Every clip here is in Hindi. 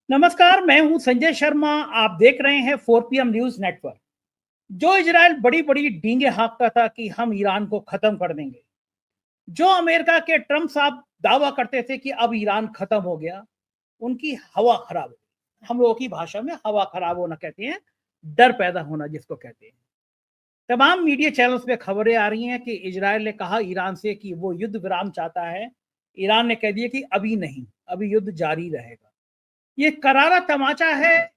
नमस्कार, मैं हूं संजय शर्मा। आप देख रहे हैं 4 PM न्यूज नेटवर्क। जो इजराइल बड़ी बड़ी डींगे हाँकता था कि हम ईरान को खत्म कर देंगे, जो अमेरिका के ट्रम्प साहब दावा करते थे कि अब ईरान खत्म हो गया, उनकी हवा खराब हो गई। हम लोगों की भाषा में हवा खराब होना कहते हैं, डर पैदा होना जिसको कहते हैं। तमाम मीडिया चैनल्स पे खबरें आ रही हैं कि इजराइल ने कहा ईरान से कि वो युद्ध विराम चाहता है। ईरान ने कह दिया कि अभी नहीं, अभी युद्ध जारी रहेगा। ये करारा तमाचा है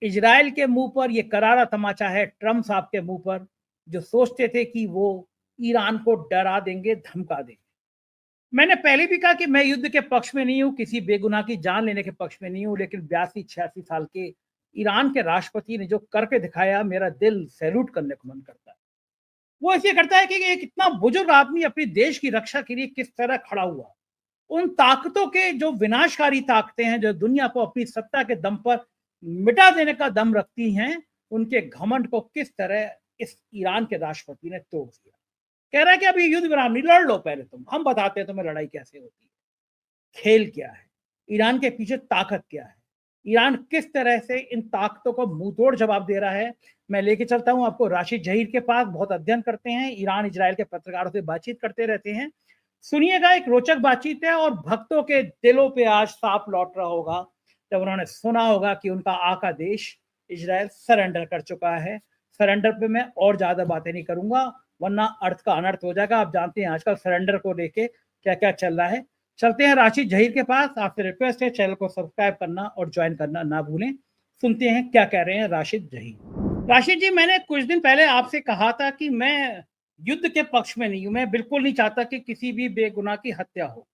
इजराइल के मुंह पर, ये करारा तमाचा है ट्रम्प साहब के मुंह पर, जो सोचते थे कि वो ईरान को डरा देंगे, धमका देंगे। मैंने पहले भी कहा कि मैं युद्ध के पक्ष में नहीं हूं, किसी बेगुनाह की जान लेने के पक्ष में नहीं हूं, लेकिन 82-86 साल के ईरान के राष्ट्रपति ने जो करके दिखाया, मेरा दिल सैल्यूट करने को मन करता है। वो ऐसे करता है कि एक इतना बुजुर्ग आदमी अपने देश की रक्षा के लिए किस तरह खड़ा हुआ। उन ताकतों के जो विनाशकारी ताकतें हैं, जो दुनिया को अपनी सत्ता के दम पर मिटा देने का दम रखती हैं, उनके घमंड को किस तरह इस ईरान के राष्ट्रपति ने तोड़ दिया। कह रहा है कि अभी युद्ध विराम नहीं, लड़ लो पहले तुम, हम बताते हैं तुम्हें लड़ाई कैसे होती है। खेल क्या है, ईरान के पीछे ताकत क्या है, ईरान किस तरह से इन ताकतों को मुंहतोड़ जवाब दे रहा है। मैं लेके चलता हूं आपको राशिद जहीर के पास, बहुत अध्ययन करते हैं, ईरान इजराइल के पत्रकारों से बातचीत करते रहते हैं। सुनिएगा, एक रोचक बातचीत है और भक्तों के दिलों पे आज सांप लौट रहा होगा जब उन्होंने सुना होगा कि उनका आका देश इजराइल सरेंडर कर चुका है। सरेंडर पे मैं और ज्यादा बातें नहीं करूंगा, वरना अर्थ का अनर्थ हो जाएगा। आप जानते हैं आजकल सरेंडर को लेके क्या क्या चल रहा है। चलते हैं राशिद जहीर के पास। आपसे रिक्वेस्ट है चैनल को सब्सक्राइब करना और ज्वाइन करना ना भूलें। सुनते हैं क्या कह रहे हैं राशिद जहीर। राशिद जी, मैंने कुछ दिन पहले आपसे कहा था कि मैं युद्ध के पक्ष में नहीं हूं, मैं बिल्कुल नहीं चाहता कि किसी भी बेगुनाह की हत्या हो।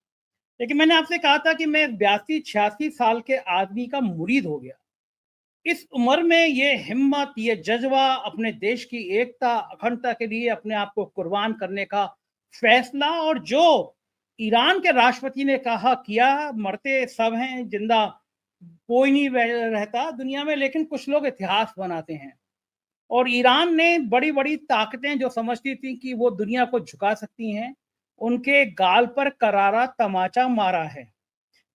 लेकिन मैंने आपसे कहा था कि मैं 82-86 साल के आदमी का मुरीद हो गया। इस उम्र में ये हिम्मत, ये जज्बा, अपने देश की एकता अखंडता के लिए अपने आप को कुर्बान करने का फैसला, और जो ईरान के राष्ट्रपति ने कहा किया, मरते सब हैं, जिंदा कोई नहीं रहता दुनिया में, लेकिन कुछ लोग इतिहास बनाते हैं। और ईरान ने बड़ी बड़ी ताकतें जो समझती थी कि वो दुनिया को झुका सकती हैं, उनके गाल पर करारा तमाचा मारा है।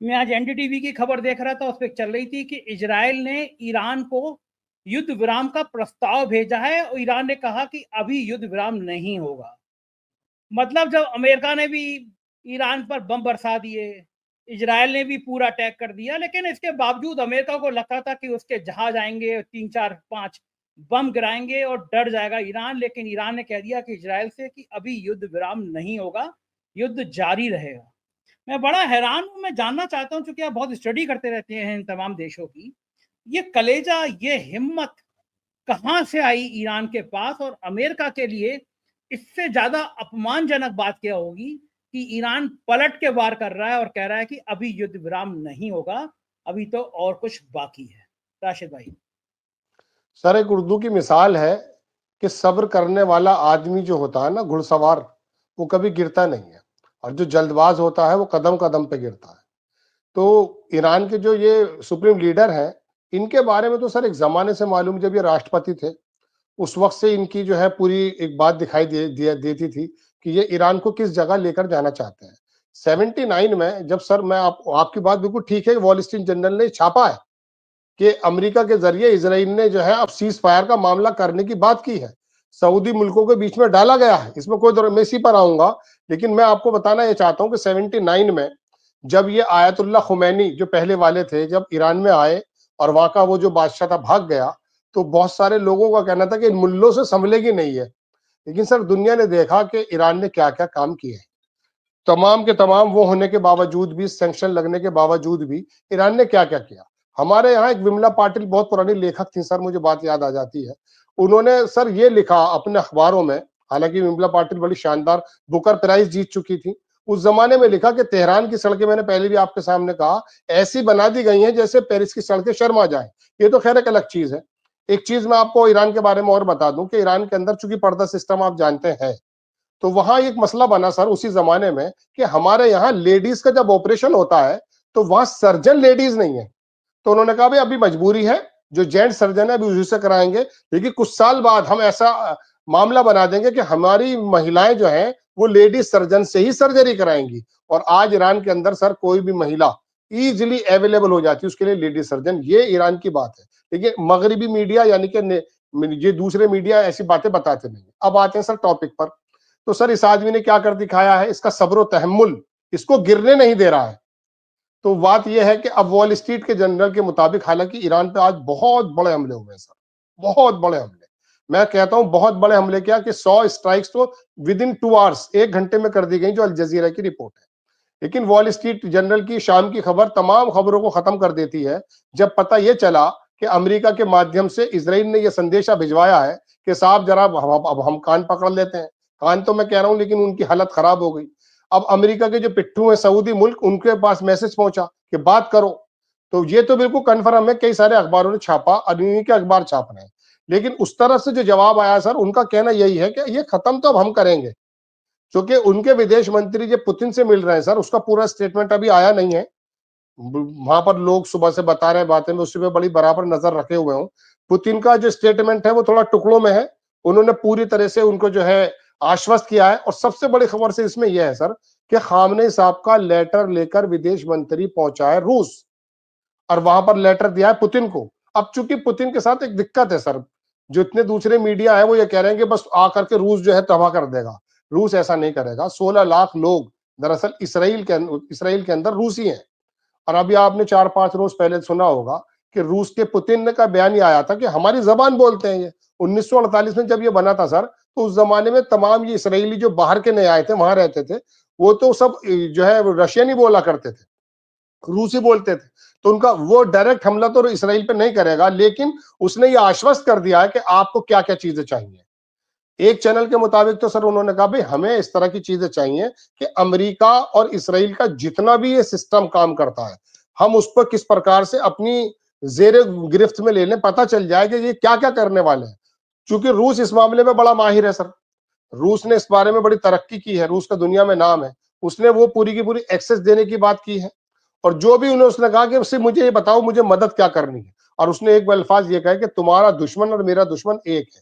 मैं आज एनडीटीवी की खबर देख रहा था, उस पर चल रही थी कि इजराइल ने ईरान को युद्ध विराम का प्रस्ताव भेजा है और ईरान ने कहा कि अभी युद्ध विराम नहीं होगा। मतलब जब अमेरिका ने भी ईरान पर बम बरसा दिए, इजराइल ने भी पूरा अटैक कर दिया, लेकिन इसके बावजूद अमेरिका को लगता था कि उसके जहाज आएंगे, 3-4-5 बम गिराएंगे और डर जाएगा ईरान। लेकिन ईरान ने कह दिया कि इजराइल से कि अभी युद्ध विराम नहीं होगा, युद्ध जारी रहेगा। मैं बड़ा हैरान हूं, मैं जानना चाहता हूं, चूंकि आप बहुत स्टडी करते रहते हैं इन तमाम देशों की, ये कलेजा, ये हिम्मत कहां से आई ईरान के पास। और अमेरिका के लिए इससे ज्यादा अपमानजनक बात क्या होगी कि ईरान पलट के वार कर रहा है और कह रहा है कि अभी युद्ध विराम नहीं होगा, अभी तो और कुछ बाकी है। राशिद भाई। सर, एक उर्दू की मिसाल है कि सब्र करने वाला आदमी जो होता है ना, घुड़सवार, वो कभी गिरता नहीं है, और जो जल्दबाज होता है वो कदम कदम पे गिरता है। तो ईरान के जो ये सुप्रीम लीडर हैं, इनके बारे में तो सर एक जमाने से मालूम, जब ये राष्ट्रपति थे उस वक्त से इनकी जो है पूरी एक बात दिखाई देती थी कि ये ईरान को किस जगह लेकर जाना चाहते हैं। 79 में जब, सर मैं आपकी बात बिल्कुल ठीक है, वॉल स्ट्रीट जर्नल ने छापा है कि अमेरिका के जरिए इजराइल ने जो है अब सीज फायर का मामला करने की बात की है, सऊदी मुल्कों के बीच में डाला गया है, इसमें कोई मैं इसी पर आऊंगा। लेकिन मैं आपको बताना ये चाहता हूं कि 79 में जब ये आयतुल्ला खुमैनी जो पहले वाले थे, जब ईरान में आए और वहां का वो जो बादशाह था भाग गया, तो बहुत सारे लोगों का कहना था कि इन मुल्लों से संभलेगी नहीं है। लेकिन सर दुनिया ने देखा कि ईरान ने क्या क्या काम किए हैं। तमाम के तमाम वो होने के बावजूद भी, सैंक्शन लगने के बावजूद भी, ईरान ने क्या क्या किया। हमारे यहाँ एक विमला पाटिल बहुत पुरानी लेखक थी सर, मुझे बात याद आ जाती है, उन्होंने सर ये लिखा अपने अखबारों में, हालांकि विमला पाटिल बड़ी शानदार बुकर प्राइज जीत चुकी थी, उस जमाने में लिखा कि तेहरान की सड़कें, मैंने पहले भी आपके सामने कहा, ऐसी बना दी गई हैं जैसे पेरिस की सड़कें शर्मा जाए। ये तो खैर एक अलग चीज है। एक चीज मैं आपको ईरान के बारे में और बता दूं कि ईरान के अंदर चूंकि पर्दा सिस्टम आप जानते हैं, तो वहां एक मसला बना सर उसी जमाने में कि हमारे यहाँ लेडीज का जब ऑपरेशन होता है तो वहां सर्जन लेडीज नहीं है। तो उन्होंने कहा भाई अभी मजबूरी है, जो जेंट सर्जन है अभी उसी से कराएंगे, लेकिन कुछ साल बाद हम ऐसा मामला बना देंगे कि हमारी महिलाएं जो हैं वो लेडीज सर्जन से ही सर्जरी कराएंगी। और आज ईरान के अंदर सर कोई भी महिला इजीली अवेलेबल हो जाती है उसके लिए लेडी सर्जन। ये ईरान की बात है। देखिए मगरिबी मीडिया यानी कि ये दूसरे मीडिया ऐसी बातें बताते नहीं। अब आते हैं सर टॉपिक पर। तो सर इस आदमी ने क्या कर दिखाया है, इसका सब्र व तहम्मुल इसको गिरने नहीं दे रहा है। तो बात यह है कि अब वॉल स्ट्रीट के जनरल के मुताबिक हालांकि ईरान पे आज बहुत बड़े हमले हुए हैं सर, बहुत बड़े हमले। मैं कहता हूं बहुत बड़े हमले क्या कि 100 स्ट्राइक्स तो विद इन 2 आवर्स, 1 घंटे में कर दी गई, जो अल जजीरा की रिपोर्ट है। लेकिन वॉल स्ट्रीट जनरल की शाम की खबर तमाम खबरों को खत्म कर देती है जब पता यह चला कि अमेरिका के माध्यम से इजराइल ने यह संदेशा भिजवाया है कि साहब जरा अब हम कान पकड़ लेते हैं। कान तो मैं कह रहा हूं, लेकिन उनकी हालत खराब हो गई। अब अमेरिका के जो पिट्ठू हैं सऊदी मुल्क, उनके पास मैसेज पहुंचा कि बात करो। तो ये तो बिल्कुल कन्फर्म है, कई सारे अखबारों ने छापा और इन्हीं के अखबार छाप रहे हैं। लेकिन उस तरफ से जो जवाब आया सर, उनका कहना यही है कि ये खत्म तो अब हम करेंगे। क्योंकि उनके विदेश मंत्री जो पुतिन से मिल रहे हैं सर, उसका पूरा स्टेटमेंट अभी आया नहीं है। वहां पर लोग सुबह से बता रहे हैं बातें, में उस पर बड़ी बराबर नजर रखे हुए हूं। पुतिन का जो स्टेटमेंट है वो थोड़ा टुकड़ों में है। उन्होंने पूरी तरह से उनको जो है आश्वस्त किया है। और सबसे बड़ी खबर से इसमें यह है सर कि खामनेई साहब का लेटर लेकर विदेश मंत्री पहुंचा है रूस, और वहां पर लेटर दिया है पुतिन को। अब चूंकि पुतिन के साथ एक दिक्कत है सर, जो इतने दूसरे मीडिया है वो ये कह रहे हैं कि बस आकर के रूस जो है तबाह कर देगा। रूस ऐसा नहीं करेगा। 16 लाख लोग दरअसल इसराइल के अंदर रूसी हैं। और अभी आपने 4-5 रोज पहले सुना होगा कि रूस के पुतिन का बयान ये आया था कि हमारी जबान बोलते हैं ये। 1948 में जब ये बना था सर, तो उस जमाने में तमाम ये इसराइली जो बाहर के नए आए थे, वहां रहते थे, वो तो सब जो है रशियन ही बोला करते थे, रूसी बोलते थे। तो उनका वो डायरेक्ट हमला तो इसराइल पे नहीं करेगा, लेकिन उसने ये आश्वस्त कर दिया है कि आपको क्या क्या चीजें चाहिए। एक चैनल के मुताबिक तो सर उन्होंने कहा भाई हमें इस तरह की चीजें चाहिए कि अमेरिका और इसराइल का जितना भी ये सिस्टम काम करता है, हम उस पर किस प्रकार से अपनी जेर गिरफ्त में ले लें, पता चल जाए कि ये क्या क्या करने वाले हैं। क्योंकि रूस इस मामले में बड़ा माहिर है सर, रूस ने इस बारे में बड़ी तरक्की की है, रूस का दुनिया में नाम है। उसने वो पूरी की पूरी एक्सेस देने की बात की है। और जो भी उसने कहा कि उससे मुझे ये बताओ मुझे मदद क्या करनी है। और उसने एक अल्फाज ये कहा कि तुम्हारा दुश्मन और मेरा दुश्मन एक है।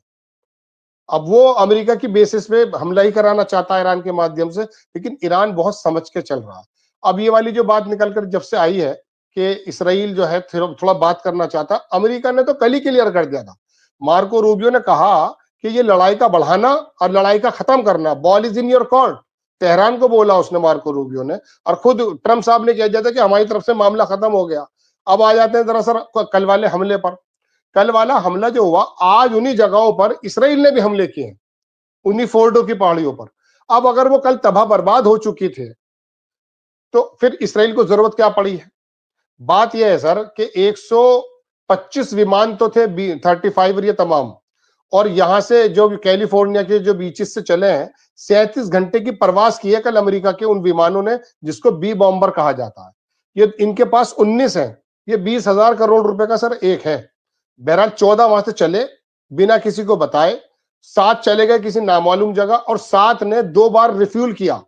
अब वो अमेरिका की बेसिस पे हमला ही कराना चाहता है ईरान के माध्यम से, लेकिन ईरान बहुत समझ के चल रहा है। अब ये वाली जो बात निकलकर जब से आई है कि इसराइल जो है थोड़ा बात करना चाहता, अमेरिका ने तो कल ही क्लियर कर दिया था। मार्को रूबियो ने कहा कि ये लड़ाई का बढ़ाना और लड़ाई का खत्म करना, ball is in your court. Tehran को बोला उसने, मार्को रूबियो ने। और खुद ट्रम्प साहब ने कह दिया था कि हमारी तरफ से मामला खत्म हो गया। अब आ जाते हैं दरअसल कल वाले हमले पर। कल वाला हमला जो हुआ, आज उन्हीं जगहों पर इसराइल ने भी हमले किए, उन्हीं फोर्डो की पहाड़ियों पर। अब अगर वो कल तबाह बर्बाद हो चुकी थे, तो फिर इसराइल को जरूरत क्या पड़ी है। बात यह है सर कि 125 विमान तो थे, 35 ये तमाम, और यहां से जो कैलिफोर्निया के जो बीचेस से चले हैं, 37 घंटे की प्रवास की है कल अमेरिका के उन विमानों ने, जिसको बी बॉम्बर कहा जाता है। ये इनके पास 19 है। ये 20,000 करोड़ रुपए का सर एक है। बहरहाल 14 वहां से चले बिना किसी को बताए, 7 चले गए किसी नामालूम जगह, और 7 ने 2 बार रिफ्यूल किया।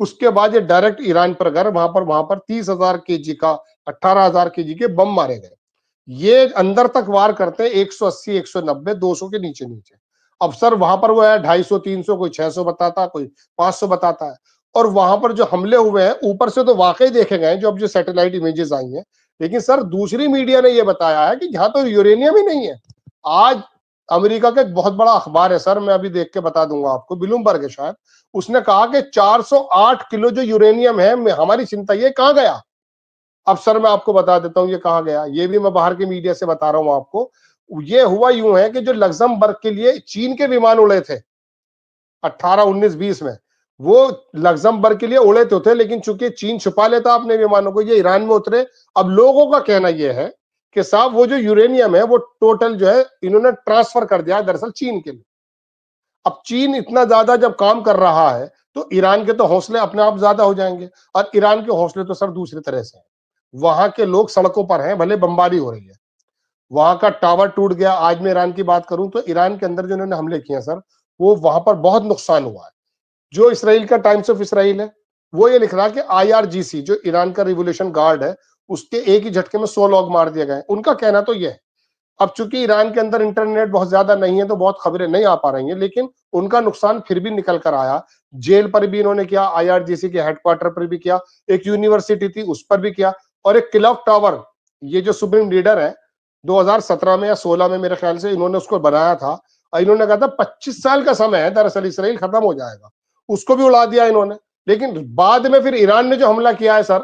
उसके बाद ये डायरेक्ट ईरान पर गए। वहां पर 30,000 केजी का, 18,000 केजी के बम मारे गए। ये अंदर तक वार करते हैं 180, 190, 200 के नीचे नीचे। अब सर वहां पर वो है 250, 300, कोई 600 बताता, कोई 500 बताता है। और वहां पर जो हमले हुए हैं ऊपर से तो वाकई देखे गए, जो अब जो सैटेलाइट इमेजेस आई हैं। लेकिन सर दूसरी मीडिया ने यह बताया है कि यहाँ तो यूरेनियम ही नहीं है। आज अमेरिका का एक बहुत बड़ा अखबार है सर, मैं अभी देख के बता दूंगा आपको, ब्लूमबर्ग है शायद, उसने कहा कि 408 किलो जो यूरेनियम है, हमारी चिंता ये कहां गया। अब सर मैं आपको बता देता हूं ये कहां गया, ये भी मैं बाहर के मीडिया से बता रहा हूं आपको। ये हुआ यूं है कि जो लग्जमबर्ग के लिए चीन के विमान उड़े थे 18, 19, 20 में, वो लग्जमबर्ग के लिए उड़े तो थे, लेकिन चूंकि चीन छुपा लेता अपने विमानों को, ये ईरान में उतरे। अब लोगों का कहना यह है कि साहब वो जो यूरेनियम है वो टोटल जो है इन्होंने ट्रांसफर कर दिया दरअसल चीन के लिए। अब चीन इतना ज्यादा जब काम कर रहा है तो ईरान के तो हौसले अपने आप ज्यादा हो जाएंगे। और ईरान के हौसले तो सर दूसरी तरह से हैं। वहां के लोग सड़कों पर हैं, भले बमबारी हो रही है, वहां का टावर टूट गया। आज मैं ईरान की बात करूं तो ईरान के अंदर जो इन्होंने हमले किए सर, वो वहां पर बहुत नुकसान हुआ है। जो इसराइल का टाइम्स ऑफ इसराइल है, वो ये लिख रहा है कि IRGC जो ईरान का रिवोल्यूशन गार्ड है, उसके एक ही झटके में 100 लोग मार दिए गए। उनका कहना तो यह है। अब चूंकि ईरान के अंदर इंटरनेट बहुत ज्यादा नहीं है तो बहुत खबरें नहीं आ पा रही हैं, लेकिन उनका नुकसान फिर भी निकल कर आया। जेल पर भी इन्होंने किया, IRGC के हेडक्वार्टर पर भी किया, एक यूनिवर्सिटी थी उस पर भी किया। और एक क्लॉक टावर, ये जो सुप्रीम लीडर है 2017 में या 16 में मेरे ख्याल से इन्होंने उसको बनाया था, और इन्होंने कहा था 25 साल का समय है, दरअसल इसराइल खत्म हो जाएगा, उसको भी उड़ा दिया इन्होंने। लेकिन बाद में फिर ईरान ने जो हमला किया है सर,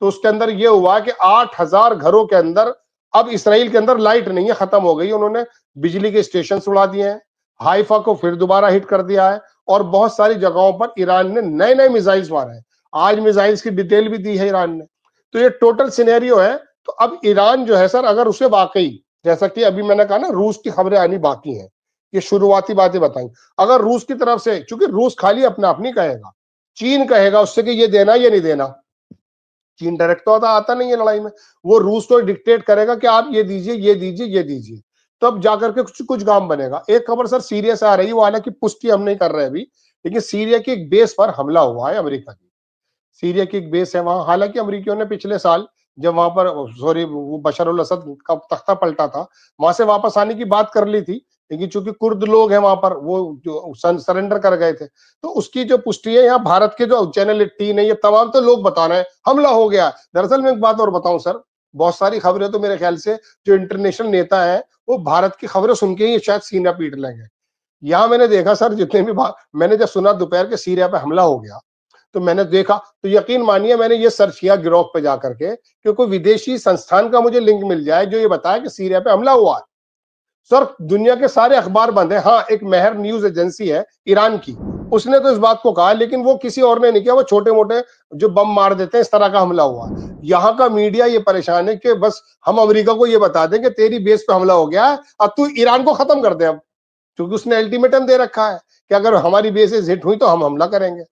तो उसके अंदर ये हुआ कि 8000 घरों के अंदर अब इसराइल के अंदर लाइट नहीं है, खत्म हो गई। उन्होंने बिजली के स्टेशन उड़ा दिए हैं, हाइफा को फिर दोबारा हिट कर दिया है, और बहुत सारी जगहों पर ईरान ने नए नए मिसाइल्स मारे हैं। आज मिसाइल्स की डिटेल भी दी है ईरान ने। तो ये टोटल सिनेरियो है। तो अब ईरान जो है सर, अगर उसे वाकई, जैसा कि अभी मैंने कहा ना, रूस की खबरें आनी बाकी हैं, ये शुरुआती बातें बताई, अगर रूस की तरफ से, क्योंकि रूस खाली अपना आप नहीं कहेगा, चीन कहेगा उससे कि ये देना ये नहीं देना। चीन डायरेक्ट तो आता नहीं है लड़ाई में, वो रूस को डिक्टेट करेगा कि आप ये दीजिए ये दीजिए ये दीजिए, तब जाकर के कुछ काम बनेगा। एक खबर सर सीरिया से आ रही है, वो हालांकि पुष्टि हम नहीं कर रहे अभी, लेकिन सीरिया की एक बेस पर हमला हुआ है अमेरिका की। सीरिया की एक बेस है वहां, हालांकि अमेरिकियों ने पिछले साल जब वहां पर, सॉरी, वो बशर उल असद का तख्ता पलटा था, वहां से वापस आने की बात कर ली थी, लेकिन चूंकि कुर्द लोग हैं वहां पर, वो जो सरेंडर कर गए थे, तो उसकी जो पुष्टि है यहाँ भारत के जो चैनल 18 है, ये तमाम तो लोग बता रहे हैं हमला हो गया। दरअसल मैं एक बात और बताऊं सर, बहुत सारी खबरें तो मेरे ख्याल से जो इंटरनेशनल नेता है वो भारत की खबरें सुन के ही शायद सीना पीट लेंगे। यहाँ मैंने देखा सर, जितने भी मैंने जब सुना दोपहर के सीरिया पे हमला हो गया, तो मैंने देखा, तो यकीन मानिए मैंने ये सर्च किया गिरोह पे जाकर के कि कोई विदेशी संस्थान का मुझे लिंक मिल जाए जो ये बताए कि सीरिया पे हमला हुआ है। सर दुनिया के सारे अखबार बंद है। हाँ, एक मेहर न्यूज एजेंसी है ईरान की, उसने तो इस बात को कहा, लेकिन वो किसी और ने नहीं किया, वो छोटे मोटे जो बम मार देते हैं इस तरह का हमला हुआ। यहाँ का मीडिया ये परेशान है कि बस हम अमेरिका को ये बता दें कि तेरी बेस पे हमला हो गया है, अब तू ईरान को खत्म कर दे, अब क्योंकि उसने अल्टीमेटम दे रखा है कि अगर हमारी बेसेस हिट हुई तो हम हमला करेंगे।